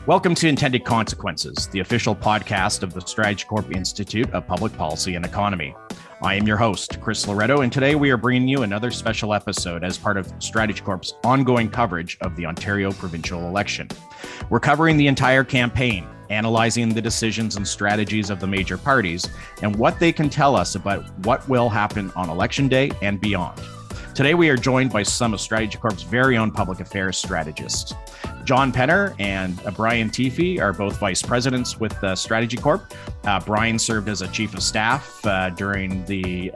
Welcome to Intended Consequences, the official podcast of the StrategyCorp Institute of Public Policy and Economy. I am your host, Chris Loretto, and today we are bringing you another special episode as part of StrategyCorp's ongoing coverage of the Ontario provincial election. We're covering the entire campaign, analyzing the decisions and strategies of the major parties, and what they can tell us about what will happen on Election Day and beyond. Today, we are joined by some of StrategyCorp's very own public affairs strategists. John Penner and Brian Teefey are both vice presidents with StrategyCorp. Brian served as a chief of staff during the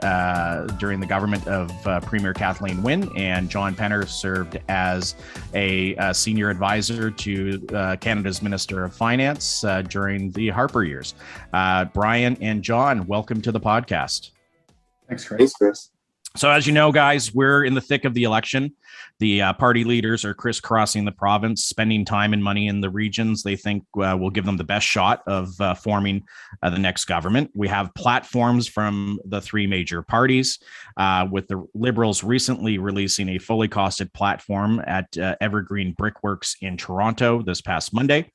government of Premier Kathleen Wynne, and John Penner served as a senior advisor to Canada's Minister of Finance during the Harper years. Brian and John, welcome to the podcast. Thanks, Chris. Thanks, Chris. So as you know, guys, we're in the thick of the election. The party leaders are crisscrossing the province, spending time and money in the regions they think will give them the best shot of forming the next government. We have platforms from the three major parties, with the Liberals recently releasing a fully costed platform at Evergreen Brickworks in Toronto this past Monday.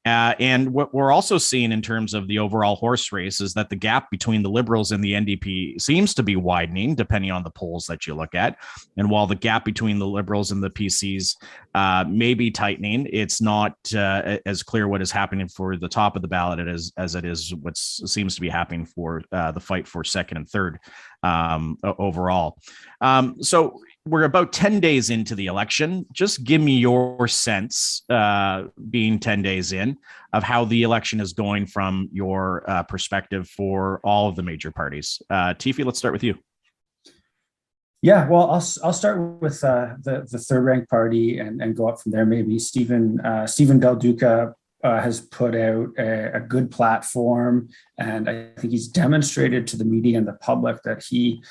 And what we're also seeing in terms of the overall horse race is that the gap between the Liberals and the NDP seems to be widening, depending on the polls that you look at. And while the gap between the Liberals and the PCs may be tightening, it's not as clear what is happening for the top of the ballot as it is what seems to be happening for the fight for second and third overall. So we're about 10 days into the election. Just give me your sense, being 10 days in, of how the election is going from your perspective for all of the major parties. Teefey, let's start with you. Yeah, well, I'll start with the third-ranked party and go up from there. Maybe Stephen Del Duca has put out a good platform, and I think he's demonstrated to the media and the public that he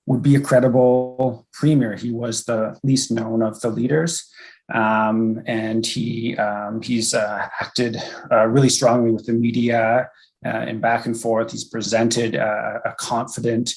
would be a credible premier. He was the least known of the leaders, and he's acted really strongly with the media and back and forth. He's presented a confident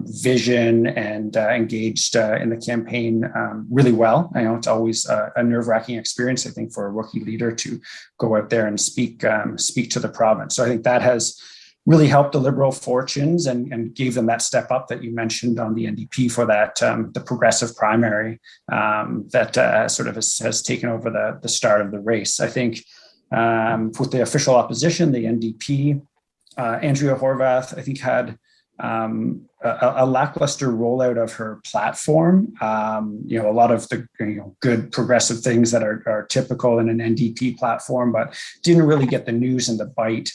vision and engaged in the campaign really well. I know it's always a nerve-wracking experience, I think, for a rookie leader to go out there and speak to the province. So I think that has really helped the Liberal fortunes and gave them that step up that you mentioned on the NDP for that the progressive primary that sort of has taken over the start of the race. I think with the official opposition, the NDP, Andrea Horwath, I think, had a lackluster rollout of her platform. A lot of the good progressive things that are typical in an NDP platform, but didn't really get the news and the bite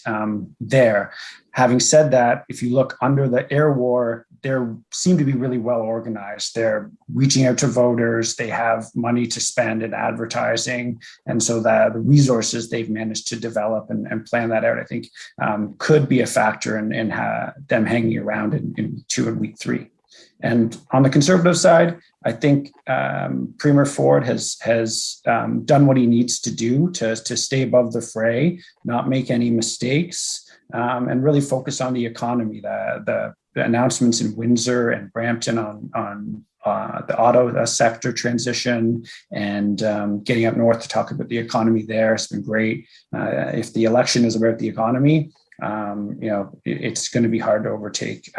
there. Having said that, if you look under the air war, they seem to be really well organized. They're reaching out to voters. They have money to spend in advertising. And so the resources they've managed to develop and plan that out, I think, could be a factor in them hanging around in week 2 and week 3. And on the Conservative side, I think Premier Ford has done what he needs to do to stay above the fray, not make any mistakes, and really focus on the economy. The announcements in Windsor and Brampton on the auto sector transition and getting up north to talk about the economy there has been great. If the election is about the economy, it's going to be hard to overtake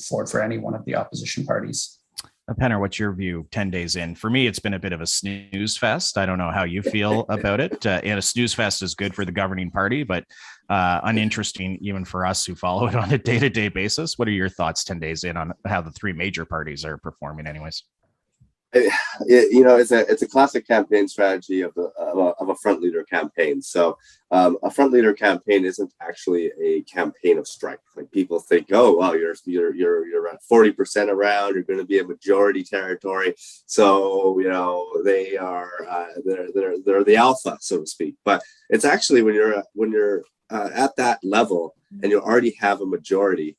Ford for any one of the opposition parties. Penner, what's your view 10 days in? For me, it's been a bit of a snooze fest. I don't know how you feel about it. And a snooze fest is good for the governing party, but uninteresting even for us who follow it on a day-to-day basis. What are your thoughts 10 days in on how the three major parties are performing anyways? It's a classic campaign strategy of a front leader campaign. So a front leader campaign isn't actually a campaign of strength. Like, people think, oh, well, you're at 40% around, you're going to be a majority territory. So they are they're the alpha, so to speak. But it's actually when you're at that level and you already have a majority,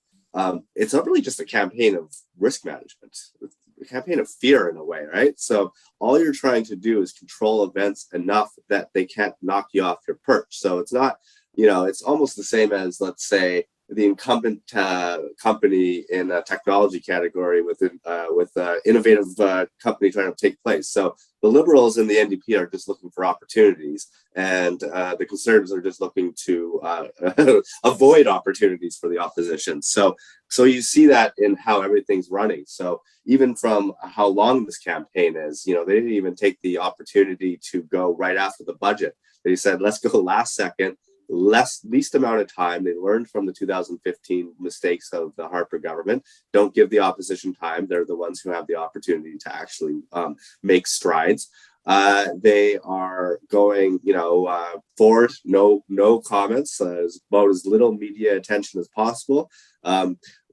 it's not really just a campaign of risk management. A campaign of fear in a way, right? So all you're trying to do is control events enough that they can't knock you off your perch. So it's not, it's almost the same as, let's say, the incumbent company in a technology category with innovative company trying to take place. So the Liberals and the NDP are just looking for opportunities, and the Conservatives are just looking to avoid opportunities for the opposition. So you see that in how everything's running. So even from how long this campaign is, they didn't even take the opportunity to go right after the budget. They said, let's go last second, least amount of time. They learned from the 2015 mistakes of the Harper government. Don't give the opposition time. They're the ones who have the opportunity to actually make strides. They are going, forward, no comments, about as little media attention as possible.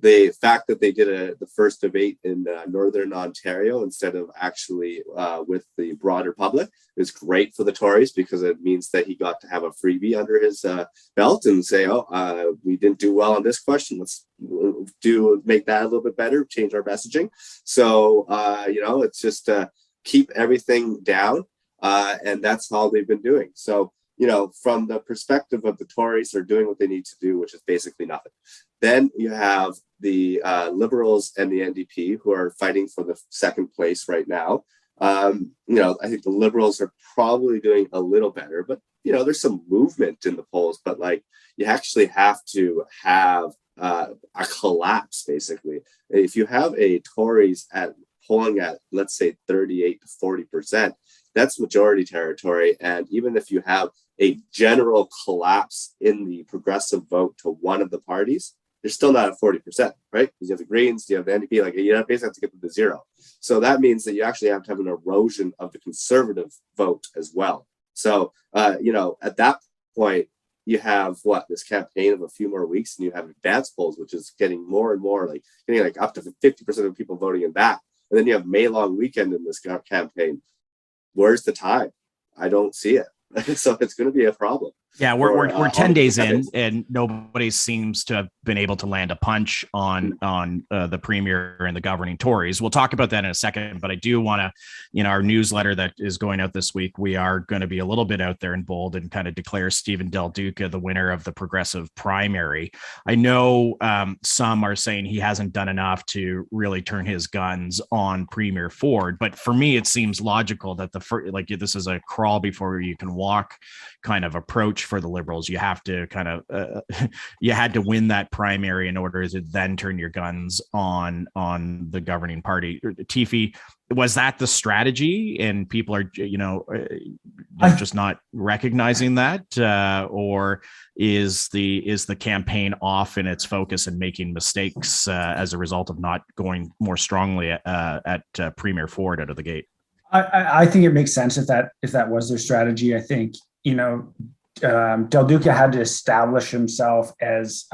The fact that they did the first debate in Northern Ontario instead of actually with the broader public is great for the Tories, because it means that he got to have a freebie under his belt and say, we didn't do well on this question. Let's make that a little bit better, change our messaging. So, it's just keep everything down. And that's all they've been doing. So, from the perspective of the Tories, they're doing what they need to do, which is basically nothing. Then you have the Liberals and the NDP who are fighting for the second place right now. I think the Liberals are probably doing a little better, but, there's some movement in the polls, but you actually have to have a collapse, basically. If you have a Tories polling at, let's say, 38 to 40%, that's majority territory. And even if you have a general collapse in the progressive vote to one of the parties, you're still not at 40%, right? Because you have the Greens, you have the NDP, you basically have to get them to zero. So that means that you actually have to have an erosion of the Conservative vote as well. So, at that point, you have this campaign of a few more weeks, and you have advance polls, which is getting more and more, getting up to 50% of people voting in that. And then you have May long weekend in this campaign. Where's the time? I don't see it. So it's going to be a problem. Yeah, we're 10 days in, and nobody seems to have been able to land a punch on the premier and the governing Tories. We'll talk about that in a second, but I do want to, our newsletter that is going out this week, we are going to be a little bit out there and bold and kind of declare Stephen Del Duca the winner of the progressive primary. I know some are saying he hasn't done enough to really turn his guns on Premier Ford, but for me, it seems logical that this is a crawl before you can walk kind of approach for the Liberals. You have to you had to win that primary in order to then turn your guns on the governing party. Tiffy, was that the strategy, and people are they're just not recognizing that, or is the campaign off in its focus and making mistakes as a result of not going more strongly at Premier Ford out of the gate? I think it makes sense if that was their strategy. I think Del Duca had to establish himself as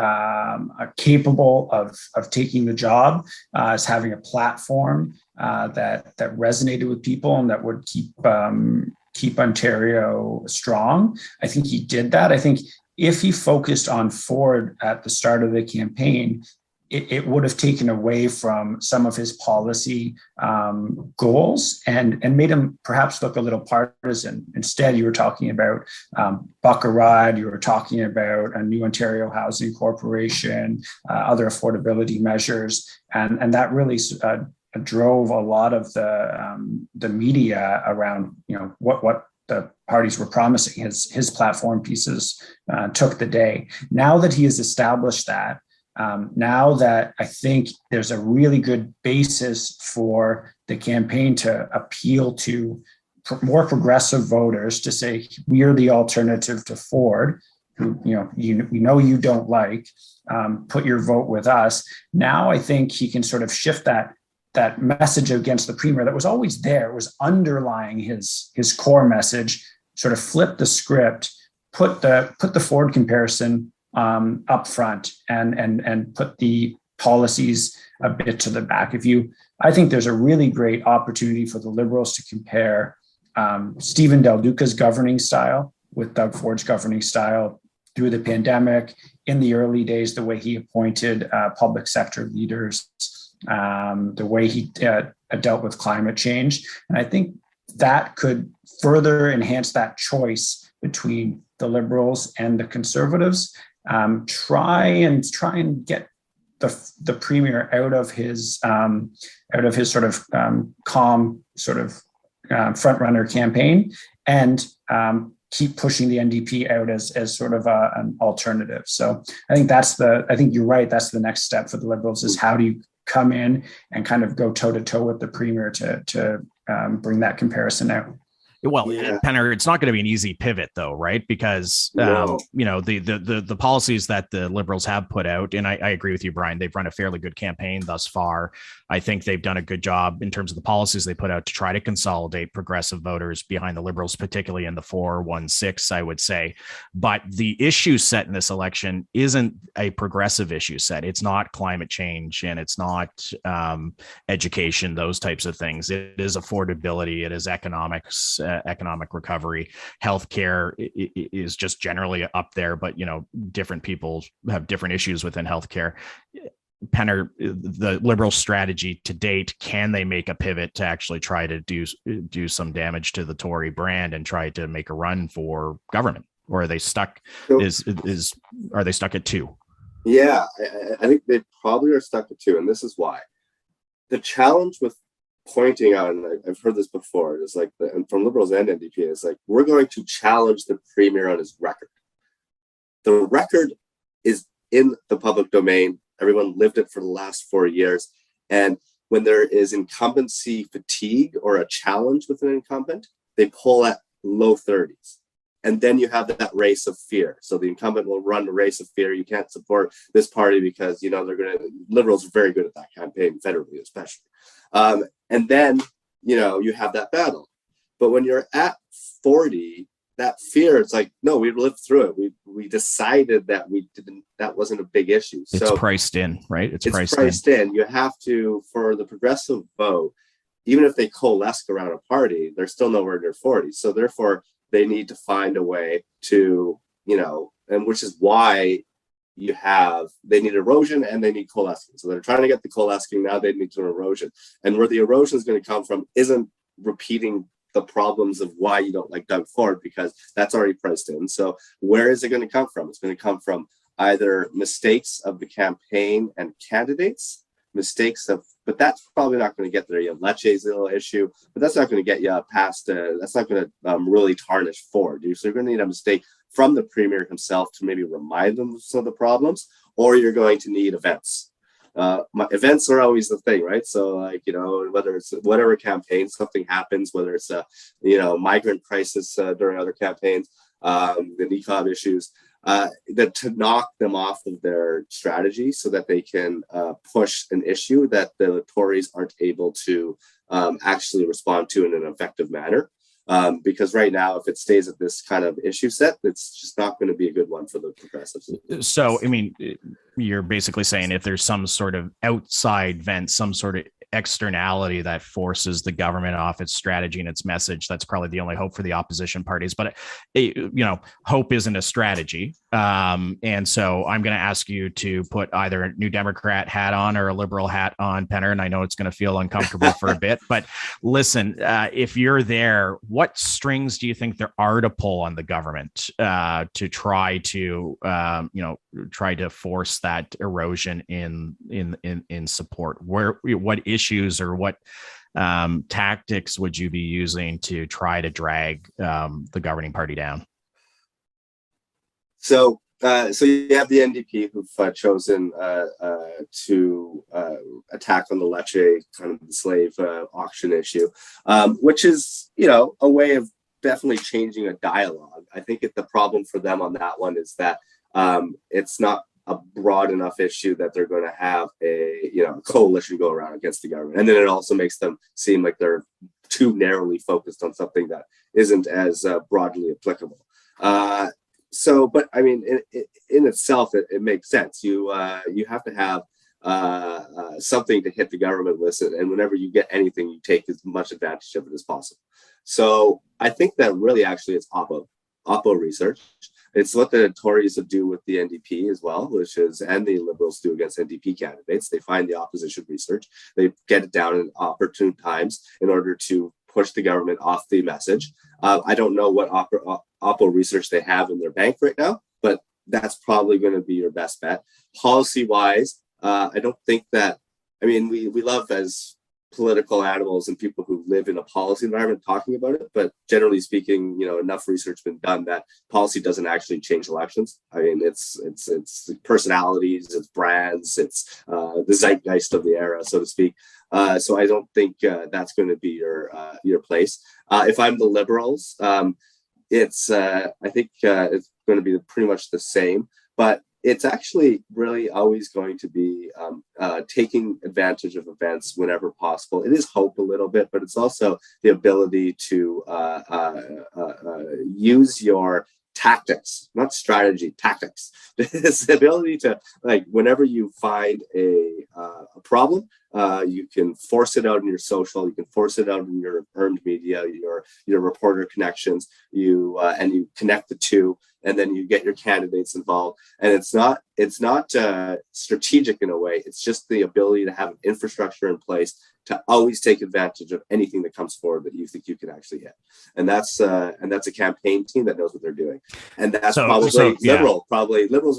capable of taking the job, as having a platform that resonated with people and that would keep Ontario strong. I think he did that. I think if he focused on Ford at the start of the campaign, it would have taken away from some of his policy goals and made him perhaps look a little partisan. Instead, you were talking about buck a ride, you were talking about a new Ontario Housing Corporation, other affordability measures, and that really drove a lot of the media around what the parties were promising. His platform pieces took the day. Now that he has established that, now that I think there's a really good basis for the campaign to appeal to more progressive voters, to say we are the alternative to Ford, who you don't like, put your vote with us. Now I think he can sort of shift that message against the premier that was always there, was underlying his core message, sort of flip the script, put the Ford comparison up front and put the policies a bit to the back. I think there's a really great opportunity for the Liberals to compare Stephen Del Duca's governing style with Doug Ford's governing style through the pandemic, in the early days, the way he appointed public sector leaders, the way he dealt with climate change. And I think that could further enhance that choice between the Liberals and the Conservatives. try and get the premier out of his sort of calm sort of front runner campaign, and keep pushing the NDP out as sort of an alternative. So I think you're right. That's the next step for the Liberals, is how do you come in and kind of go toe to toe with the premier to bring that comparison out. Well, Penner, it's not going to be an easy pivot, though, right? Because the policies that the Liberals have put out, and I agree with you, Brian, they've run a fairly good campaign thus far. I think they've done a good job in terms of the policies they put out to try to consolidate progressive voters behind the Liberals, particularly in the 4-1-6, I would say. But the issue set in this election isn't a progressive issue set. It's not climate change, and it's not education, those types of things. It is affordability. It is economics. Economic recovery. Healthcare is just generally up there, but different people have different issues within healthcare. Penner, the Liberal strategy to date, can they make a pivot to actually try to do some damage to the Tory brand and try to make a run for government, or are they stuck? Are they stuck at 2? Yeah, I think they probably are stuck at 2, and this is why. The challenge with pointing out, and I've heard this before, is like, and from Liberals and NDP, is like, we're going to challenge the premier on his record. The record is in the public domain. Everyone lived it for the last 4 years. And when there is incumbency fatigue or a challenge with an incumbent, they pull at low 30s. And then you have that race of fear. So the incumbent will run the race of fear. You can't support this party because, Liberals are very good at that campaign, federally especially. And then, you have that battle. But when you're at 40, that fear, it's like, no, we lived through it. We decided that that wasn't a big issue. It's priced in, right? It's priced in. You have to, for the progressive vote, even if they coalesce around a party, they're still nowhere near 40. So therefore, they need to find a way to, and which is why they need erosion and they need coalescing. So they're trying to get the coalescing, now they need some erosion. And where the erosion is going to come from isn't repeating the problems of why you don't like Doug Ford, because that's already priced in. So where is it going to come from? It's going to come from either mistakes of the campaign and candidates, but that's probably not going to get there. You have Lecce's little issue, but that's not going to get you past, that's not going to really tarnish Ford. So you're going to need a mistake from the premier himself to maybe remind them of some of the problems, or you're going to need events. Events are always the thing, right? So whether it's whatever campaign, something happens, whether it's a migrant crisis during other campaigns, the NECOB issues, that to knock them off of their strategy so that they can push an issue that the Tories aren't able to actually respond to in an effective manner. Because right now, if it stays at this kind of issue set, it's just not going to be a good one for the progressives. So, you're basically saying if there's some sort of outside vent, some sort of externality that forces the government off its strategy and its message, that's probably the only hope for the opposition parties. But hope isn't a strategy, and so I'm going to ask you to put either a New Democrat hat on or a Liberal hat on, Penner, and I know it's going to feel uncomfortable for a bit, but listen, if you're there, what strings do you think there are to pull on the government to try to force that erosion in support? What issues or what tactics would you be using to try to drag the governing party down? So you have the NDP who've chosen to attack on the Lecce, kind of the slave auction issue, which is, a way of definitely changing a dialogue. I think the problem for them on that one is that it's not a broad enough issue that they're going to have a coalition go around against the government. And then it also makes them seem like they're too narrowly focused on something that isn't as broadly applicable. But I mean, in itself, it makes sense. You have to have something to hit the government with, and whenever you get anything, you take as much advantage of it as possible. So I think that really actually it's Oppo research. It's what the Tories do with the NDP as well, and the Liberals do against NDP candidates. They find the opposition research, they get it down at opportune times in order to push the government off the message. I don't know what Oppo research they have in their bank right now, but that's probably going to be your best bet. Policy wise, I don't think that, I mean, we love as political animals and people who live in a policy environment talking about it, but generally speaking, enough research has been done that policy doesn't actually change elections. I mean, it's personalities, it's brands, it's the zeitgeist of the era, so to speak. So I don't think that's going to be your place. If I'm the Liberals, I think it's going to be pretty much the same, but it's actually really always going to be taking advantage of events whenever possible. It is hope a little bit, but it's also the ability to use your tactics, not strategy, tactics. It's the ability to, like, whenever you find a problem, you can force it out in your social, you can force it out in your earned media, your reporter connections, and you connect the two, and then you get your candidates involved. And it's not strategic in a way. It's just the ability to have an infrastructure in place to always take advantage of anything that comes forward that you think you can actually hit. And that's a campaign team that knows what they're doing. And that's liberals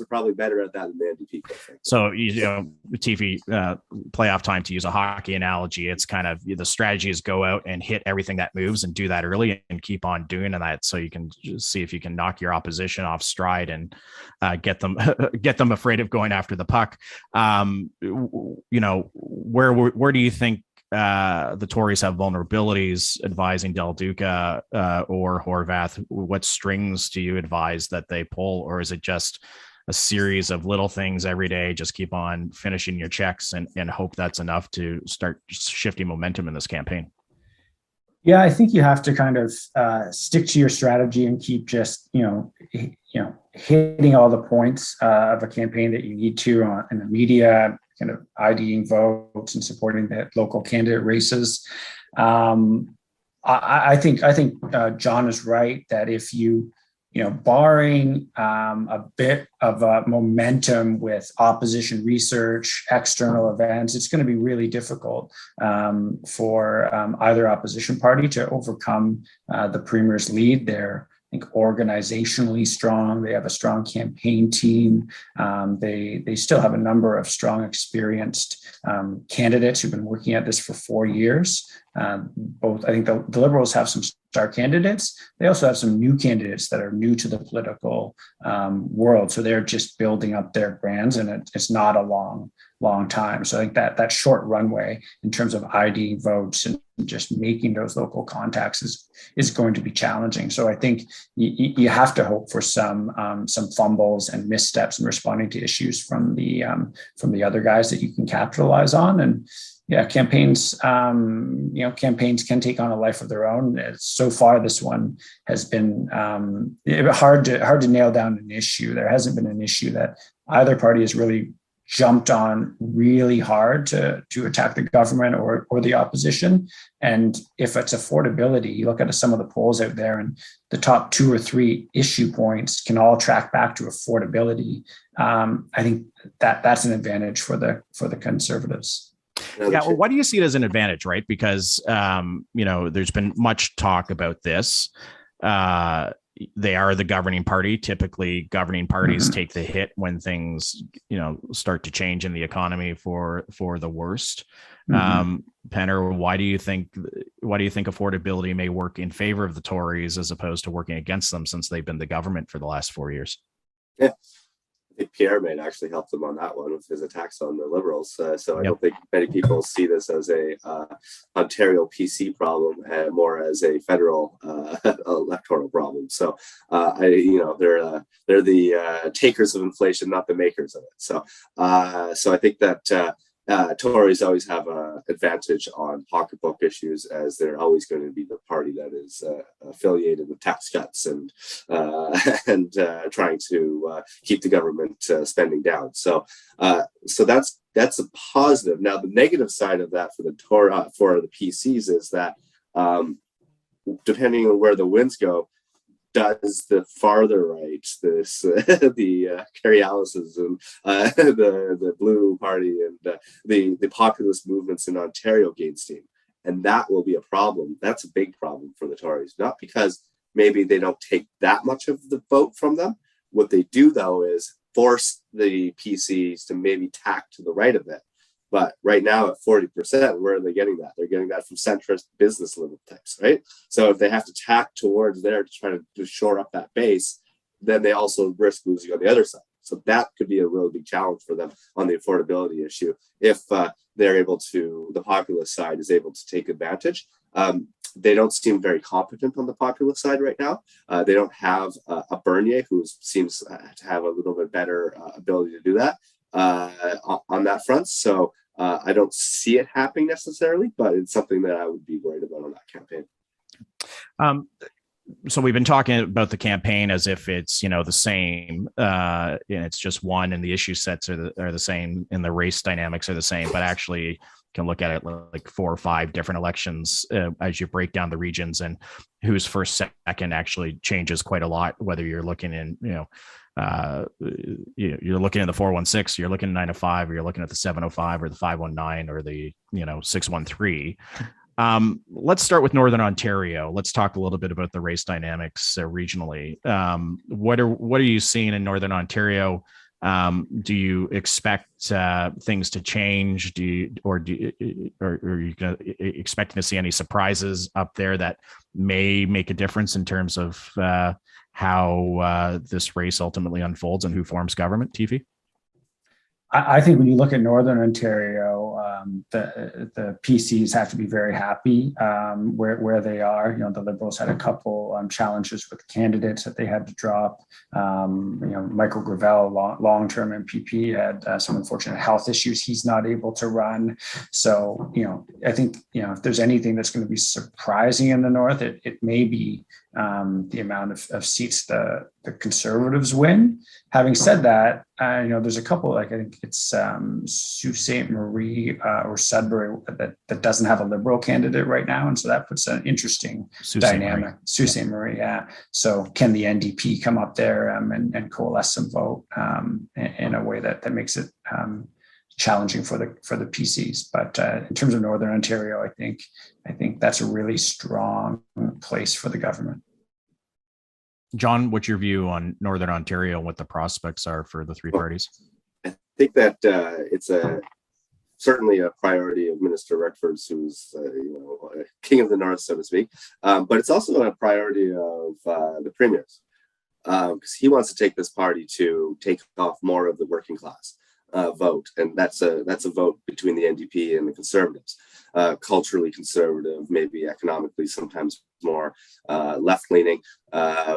are probably better at that than the NDP. So, TV playoff time, to use a hockey analogy, it's kind of the strategy is go out and hit everything that moves and do that early and keep on doing that. So you can just see if you can knock your opposition off stride and get them afraid of going after the puck. Where do you think the Tories have vulnerabilities advising Del Duca or Horwath? What strings do you advise that they pull, or is it just a series of little things every day? Just keep on finishing your checks and hope that's enough to start shifting momentum in this campaign? Yeah, I think you have to kind of stick to your strategy and keep just hitting all the points of a campaign that you need to in the media, kind of IDing votes and supporting the local candidate races. I think John is right that if barring a bit of momentum with opposition research, external events, it's going to be really difficult for either opposition party to overcome the Premier's lead. They're, I think, organizationally strong. They have a strong campaign team. They still have a number of strong, experienced candidates who've been working at this for 4 years. I think the Liberals have some star candidates. They also have some new candidates that are new to the political world. So they're just building up their brands, and it's not a long time. So I think that short runway in terms of ID votes and just making those local contacts is going to be challenging. So I think you have to hope for some fumbles and missteps in responding to issues from the other guys that you can capitalize on. And yeah, campaigns can take on a life of their own. So far, this one has been hard to nail down an issue. There hasn't been an issue that either party has really jumped on really hard to attack the government or the opposition. And if it's affordability, you look at some of the polls out there, and the top 2 or 3 issue points can all track back to affordability. I think that's an advantage for the Conservatives. Yeah, well, why do you see it as an advantage, right? Because there's been much talk about this. They are the governing party. Typically, governing parties take the hit when things, start to change in the economy for the worst. Penner, why do you think affordability may work in favor of the Tories as opposed to working against them, since they've been the government for the last 4 years? Yeah. I think Pierre might actually help them on that one with his attacks on the Liberals. So I don't think many people see this as a Ontario PC problem, more as a federal electoral problem. So they're the takers of inflation, not the makers of it. So I think that Tories always have an advantage on pocketbook issues, as they're always going to be the party that is affiliated with tax cuts and trying to keep the government spending down. So that's a positive. Now, the negative side of that for the PCs is that depending on where the winds go, does the farther right, the Kerry Allis's and the Blue Party and the populist movements in Ontario gain steam? And that will be a problem. That's a big problem for the Tories, not because maybe they don't take that much of the vote from them, What they do though is force the PCs to maybe tack to the right of it. But right now at 40%, where are they getting that? They're getting that from centrist business liberal types, right? So if they have to tack towards there to try to shore up that base, then they also risk losing on the other side. So that could be a really big challenge for them on the affordability issue if they're able to, the populist side is able to take advantage. They don't seem very competent on the populist side right now. They don't have a Bernier who seems to have a little bit better ability to do that on that front. So I don't see it happening necessarily, but it's something that I would be worried about on that campaign. So we've been talking about the campaign as if it's, the same, and it's just one, and the issue sets are the same, and the race dynamics are the same. But actually, you can look at it like 4 or 5 different elections as you break down the regions, and who's first, second actually changes quite a lot. Whether you're looking in, you're looking at the 416, you're looking at 905, or you're looking at the 705, or the 519, or the 613. Let's start with Northern Ontario. Let's talk a little bit about the race dynamics regionally. What are you seeing in Northern Ontario? Do you expect things to change? Are you expecting to see any surprises up there that may make a difference in terms of how this race ultimately unfolds and who forms government? TV? I think when you look at Northern Ontario, the PCs have to be very happy where they are. The Liberals had a couple challenges with candidates that they had to drop. Michael Gravel, long-term MPP, had some unfortunate health issues. He's not able to run. So, I think, if there's anything that's going to be surprising in the North, it may be the amount of seats the Conservatives win. Having said that, there's a couple, I think it's Sault Ste. Marie or Sudbury that doesn't have a Liberal candidate right now. And so that puts an interesting dynamic. Sault Ste. Marie, yeah. So can the NDP come up there and coalesce some vote in a way that makes it challenging for the PCs? But in terms of Northern Ontario, I think that's a really strong place for the government. John, what's your view on Northern Ontario and what the prospects are for the 3 parties? I think that it's certainly a priority of Minister Redford's, who's king of the North, so to speak. But it's also a priority of the Premier's, because he wants to take this party to take off more of the working class vote, and that's a vote between the NDP and the Conservatives, culturally conservative, maybe economically sometimes more left-leaning,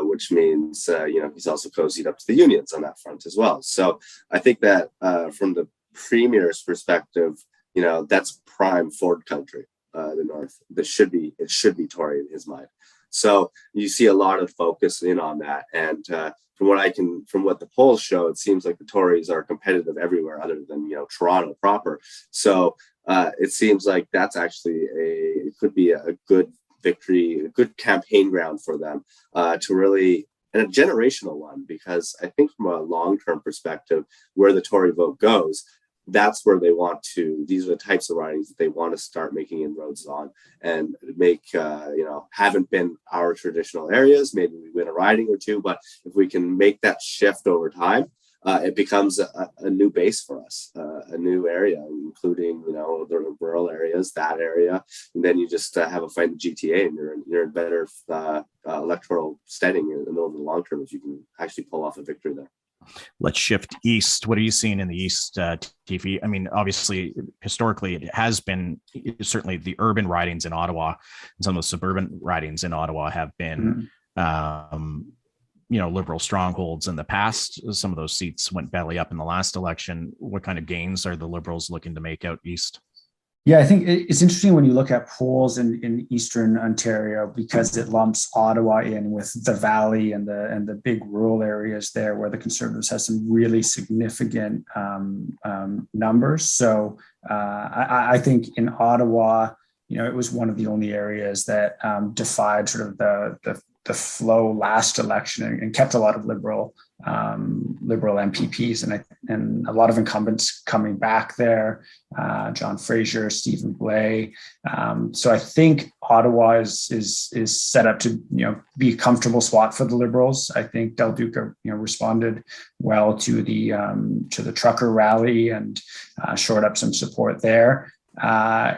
which means he's also cozied up to the unions on that front as well. So I think that from the Premier's perspective, that's prime Ford country, the North. It should be Tory in his mind. So you see a lot of focus in on that, and from what the polls show, it seems like the Tories are competitive everywhere other than Toronto proper. So it seems like that's actually it could be a good victory, a good campaign ground for them to really, and a generational one, because I think from a long-term perspective, where the Tory vote goes, that's where they want to, these are the types of ridings that they want to start making inroads on and make, haven't been our traditional areas. Maybe we win a riding or two, but if we can make that shift over time, it becomes a new base for us, a new area, including, the rural areas, that area. And then you just have a fight in the GTA, and you're in better electoral steading over the long term if you can actually pull off a victory there. Let's shift east. What are you seeing in the east, TV? I mean, obviously, historically, it has been certainly the urban ridings in Ottawa and some of the suburban ridings in Ottawa have been, Liberal strongholds in the past. Some of those seats went belly up in the last election. What kind of gains are the Liberals looking to make out east? Yeah, I think it's interesting when you look at polls in Eastern Ontario, because it lumps Ottawa in with the Valley and the big rural areas there, where the Conservatives have some really significant numbers. So I think in Ottawa, it was one of the only areas that defied sort of the flow last election and kept a lot of Liberal Liberal MPPs, and a lot of incumbents coming back there. John Fraser, Stephen Blais. So I think Ottawa is set up to be a comfortable spot for the Liberals. I think Del Duca responded well to the trucker rally and shored up some support there.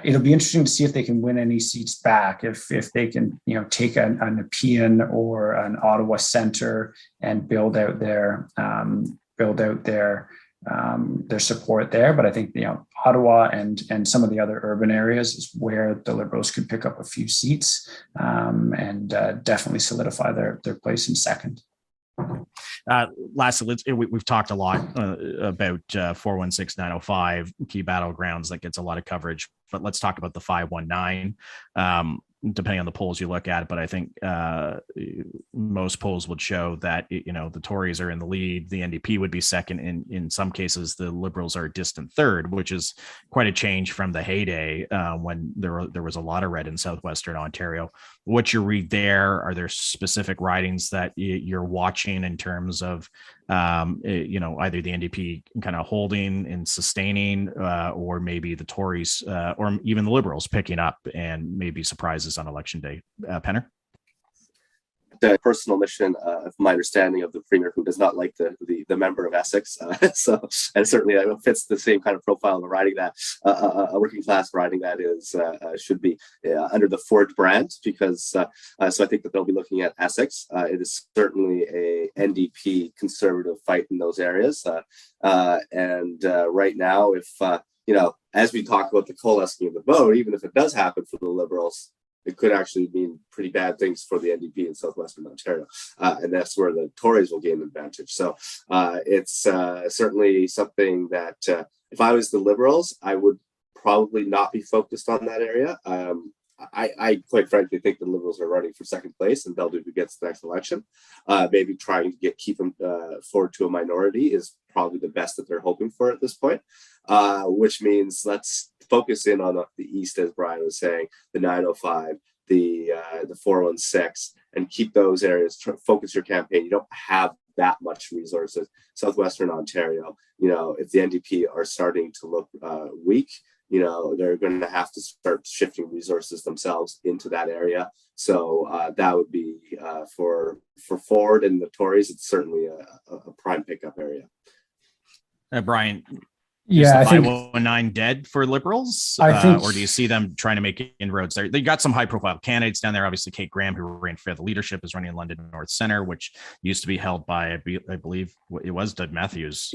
It'll be interesting to see if they can win any seats back, if they can take an Nepean or an Ottawa Centre and build out their support there. But I think Ottawa and some of the other urban areas is where the Liberals could pick up a few seats and definitely solidify their place in second. Lastly, we've talked a lot about 416-905 key battlegrounds that gets a lot of coverage, but let's talk about the 519. Depending on the polls you look at, but I think most polls would show that the Tories are in the lead, the NDP would be second, in some cases the Liberals are a distant third, which is quite a change from the heyday when there was a lot of red in southwestern Ontario. What's your read there? Are there specific ridings that you're watching in terms of either the NDP kind of holding and sustaining, or maybe the Tories or even the Liberals picking up and maybe surprises on election day? Penner? The personal mission of my understanding of the premier, who does not like the member of Essex, so and certainly that fits the same kind of profile of a riding that a working class riding that is should be under the Ford brand, because so I think that they'll be looking at Essex. It is certainly a NDP conservative fight in those areas, and right now, if as we talk about the coalescing of the vote, even if it does happen for the Liberals, it could actually mean pretty bad things for the NDP in southwestern Ontario, and that's where the Tories will gain an advantage. So it's certainly something that if I was the Liberals, I would probably not be focused on that area. I quite frankly think the Liberals are running for second place, and Del Duca gets the next election. Maybe trying to keep them forward to a minority is probably the best that they're hoping for at this point, which means let's focus in on the east, as Brian was saying, the 905, the 416, and keep those areas. Focus your campaign. You don't have that much resources. Southwestern Ontario, if the NDP are starting to look weak, they're going to have to start shifting resources themselves into that area. So that would be for Ford and the Tories. It's certainly a prime pickup area. Brian, yeah, is the 519 dead for Liberals? I think, or do you see them trying to make inroads there? They got some high profile candidates down there. Obviously, Kate Graham, who ran for the leadership, is running in London North Centre, which used to be held by, I believe it was Doug Matthews'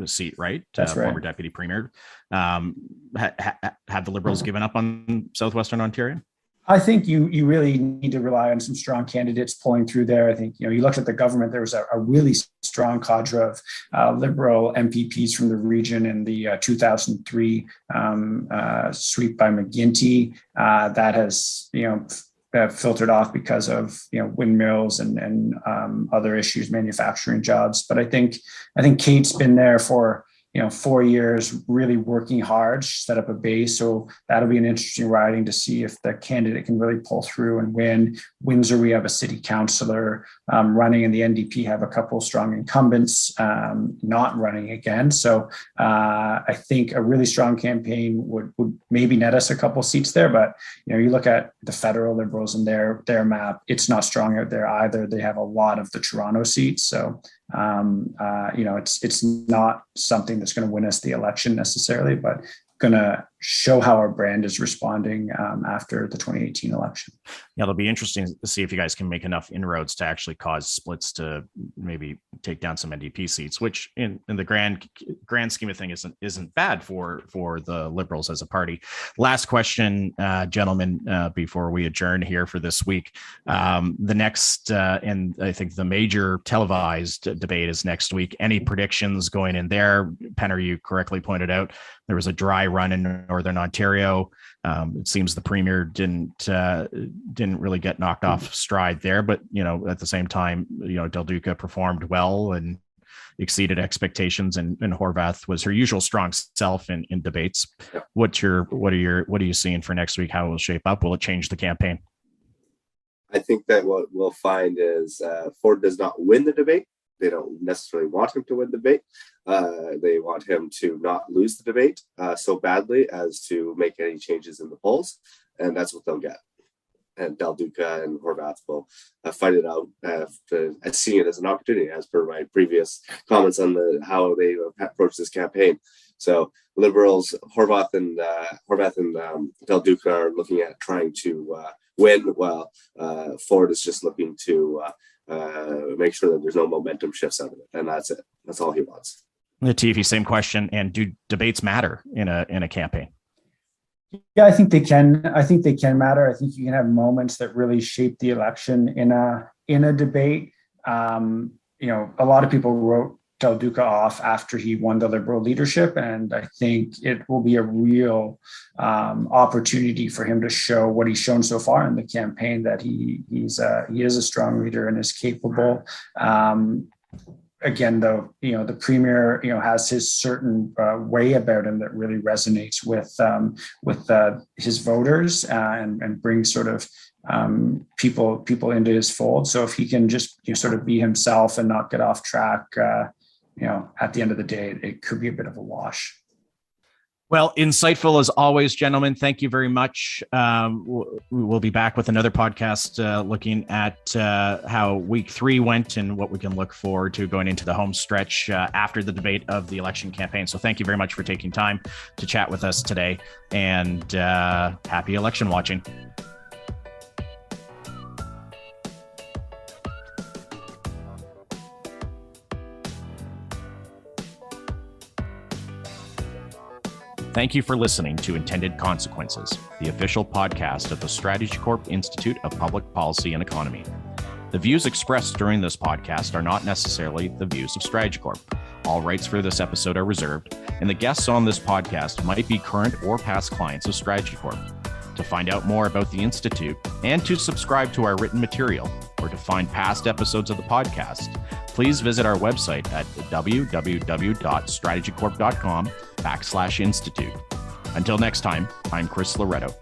seat, right? That's right. Former deputy premier. Have the Liberals given up on southwestern Ontario? I think you really need to rely on some strong candidates pulling through there. I think, you looked at the government, there was a really strong cadre of Liberal MPPs from the region in the 2003 sweep by McGuinty that has, filtered off because of windmills and other issues, manufacturing jobs. But I think Kate's been there for 4 years, really working hard, set up a base. So that'll be an interesting riding to see if the candidate can really pull through and win. Windsor, we have a city councillor running, and the NDP have a couple strong incumbents not running again. So I think a really strong campaign would maybe net us a couple seats there. But you look at the federal Liberals and their map, it's not strong out there either. They have a lot of the Toronto seats. So it's not something that's going to win us the election necessarily, but going to show how our brand is responding after the 2018 election. Yeah, it'll be interesting to see if you guys can make enough inroads to actually cause splits to maybe take down some NDP seats, which in the grand scheme of things isn't bad for the Liberals as a party. Last question, gentlemen, before we adjourn here for this week. The next and I think the major televised debate is next week. Any predictions going in there? Penner, you correctly pointed out there was a dry run in Northern Ontario. It seems the premier didn't really get knocked off stride there, but at the same time, Del Duca performed well and exceeded expectations, and Horvath was her usual strong self in debates. Yeah. What are you seeing for next week? How it will shape up? Will it change the campaign? I think that what we'll find is Ford does not win the debate, don't necessarily want him to win the debate. They want him to not lose the debate so badly as to make any changes in the polls, and that's what they'll get. And Del Duca and Horvath will fight it out, seeing it as an opportunity, as per my previous comments on how they approach this campaign. So Liberals, Horvath and Del Duca are looking at trying to win, while Ford is just looking to make sure that there's no momentum shifts out of it, and that's it. That's all he wants. Latifi, same question. And do debates matter in a campaign? Yeah, I think they can. I think they can matter. I think you can have moments that really shape the election in a debate. A lot of people wrote Del Duca off after he won the Liberal leadership, and I think it will be a real opportunity for him to show what he's shown so far in the campaign, that he is a strong leader and is capable. Again, though, the premier, has his certain way about him that really resonates with his voters and brings sort of people into his fold. So if he can just sort of be himself and not get off track, at the end of the day, it could be a bit of a wash. Well, insightful as always, gentlemen. Thank you very much. We'll be back with another podcast looking at how week 3 went and what we can look forward to going into the home stretch after the debate of the election campaign. So thank you very much for taking time to chat with us today, and happy election watching. Thank you for listening to Intended Consequences, the official podcast of the StrategyCorp Institute of Public Policy and Economy. The views expressed during this podcast are not necessarily the views of StrategyCorp. All rights for this episode are reserved, and the guests on this podcast might be current or past clients of StrategyCorp. To find out more about the Institute and to subscribe to our written material, or to find past episodes of the podcast, please visit our website at www.strategycorp.com/institute. Until next time, I'm Chris Loretto.